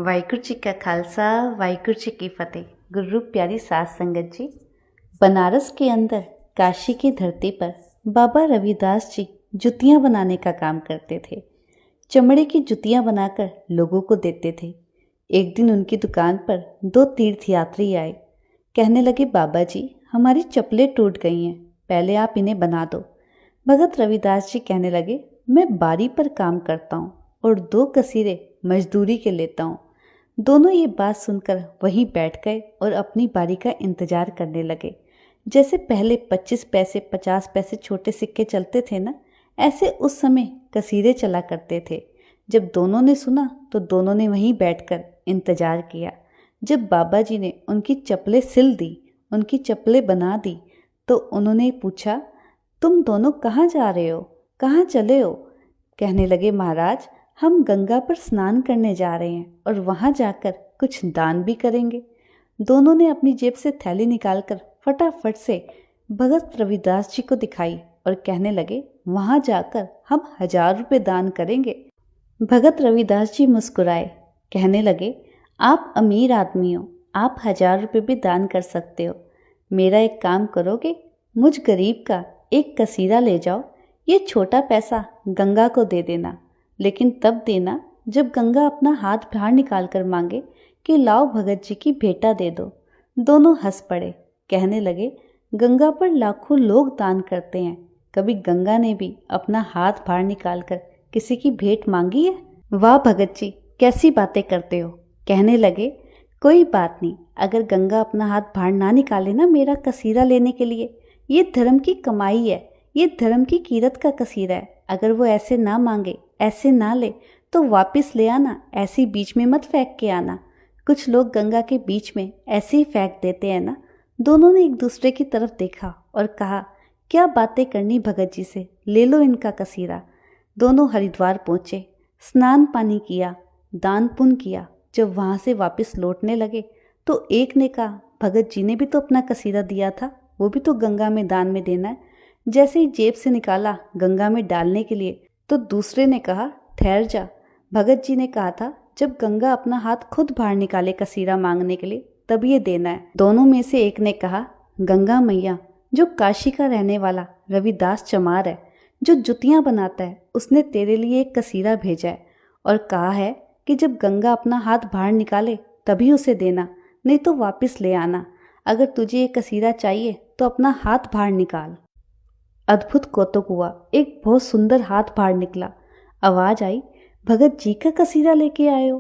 वाहिगुरू जी का खालसा वाहिगुरू जी की फतेह। गुरु प्यारी साध संगत जी, बनारस के अंदर काशी की धरती पर बाबा रविदास जी जुतियां बनाने का काम करते थे। चमड़े की जुतियां बनाकर लोगों को देते थे। एक दिन उनकी दुकान पर 2 तीर्थयात्री आए। कहने लगे, बाबा जी हमारी चप्पलें टूट गई हैं, पहले आप इन्हें बना दो। भगत रविदास जी कहने लगे, मैं बारी पर काम करता हूँ और 2 कसीरे मजदूरी के लेता हूँ। दोनों ये बात सुनकर वहीं बैठ गए और अपनी बारी का इंतजार करने लगे। जैसे पहले 25 पैसे 50 पैसे छोटे सिक्के चलते थे ना, ऐसे उस समय कसीरे चला करते थे। जब दोनों ने सुना तो दोनों ने वहीं बैठकर इंतजार किया। जब बाबा जी ने उनकी चप्पलें सिल दी, उनकी चप्पलें बना दी, तो उन्होंने पूछा, तुम दोनों कहाँ जा रहे हो, कहाँ चले हो? कहने लगे, महाराज हम गंगा पर स्नान करने जा रहे हैं और वहाँ जाकर कुछ दान भी करेंगे। दोनों ने अपनी जेब से थैली निकालकर फटाफट से भगत रविदास जी को दिखाई और कहने लगे, वहाँ जाकर हम 1000 रुपये दान करेंगे। भगत रविदास जी मुस्कुराए, कहने लगे, आप अमीर आदमी हो, आप 1000 रुपये भी दान कर सकते हो। मेरा एक काम करोगे, मुझ गरीब का एक कसीरा ले जाओ, ये छोटा पैसा गंगा को दे देना, लेकिन तब देना जब गंगा अपना हाथ बाहर निकाल कर मांगे कि लाओ भगत जी की भेंटा दे दो। दोनों हंस पड़े, कहने लगे, गंगा पर लाखों लोग दान करते हैं, कभी गंगा ने भी अपना हाथ बाहर निकाल कर किसी की भेंट मांगी है? वाह भगत जी, कैसी बातें करते हो। कहने लगे, कोई बात नहीं, अगर गंगा अपना हाथ बाहर ना निकाले ना मेरा कसीरा लेने के लिए, ये धर्म की कमाई है, ये धर्म की कीरत का कसीरा है। अगर वो ऐसे ना मांगे, ऐसे ना ले, तो वापस ले आना, ऐसे बीच में मत फेंक के आना। कुछ लोग गंगा के बीच में ऐसे ही फेंक देते हैं ना। दोनों ने एक दूसरे की तरफ देखा और कहा, क्या बातें करनी भगत जी से, ले लो इनका कसीरा। दोनों हरिद्वार पहुँचे, स्नान पानी किया, दान पुण्य किया। जब वहाँ से वापस लौटने लगे तो एक ने कहा, भगत जी ने भी तो अपना कसीरा दिया था, वो भी तो गंगा में दान में देना है। जैसे ही जेब से निकाला गंगा में डालने के लिए, तो दूसरे ने कहा, ठहर जा, भगत जी ने कहा था जब गंगा अपना हाथ खुद बाहर निकाले कसीरा मांगने के लिए तब ये देना है। दोनों में से एक ने कहा, गंगा मैया, जो काशी का रहने वाला रविदास चमार है, जो जुतियां बनाता है, उसने तेरे लिए एक कसीरा भेजा है और कहा है कि जब गंगा अपना हाथ बाहर निकाले तभी उसे देना, नहीं तो वापस ले आना। अगर तुझे ये कसीरा चाहिए तो अपना हाथ बाहर निकाल। अद्भुत कौतुक हुआ, एक बहुत सुंदर हाथ बाहर निकला। आवाज आई, भगत जी का कसीरा लेके आए हो?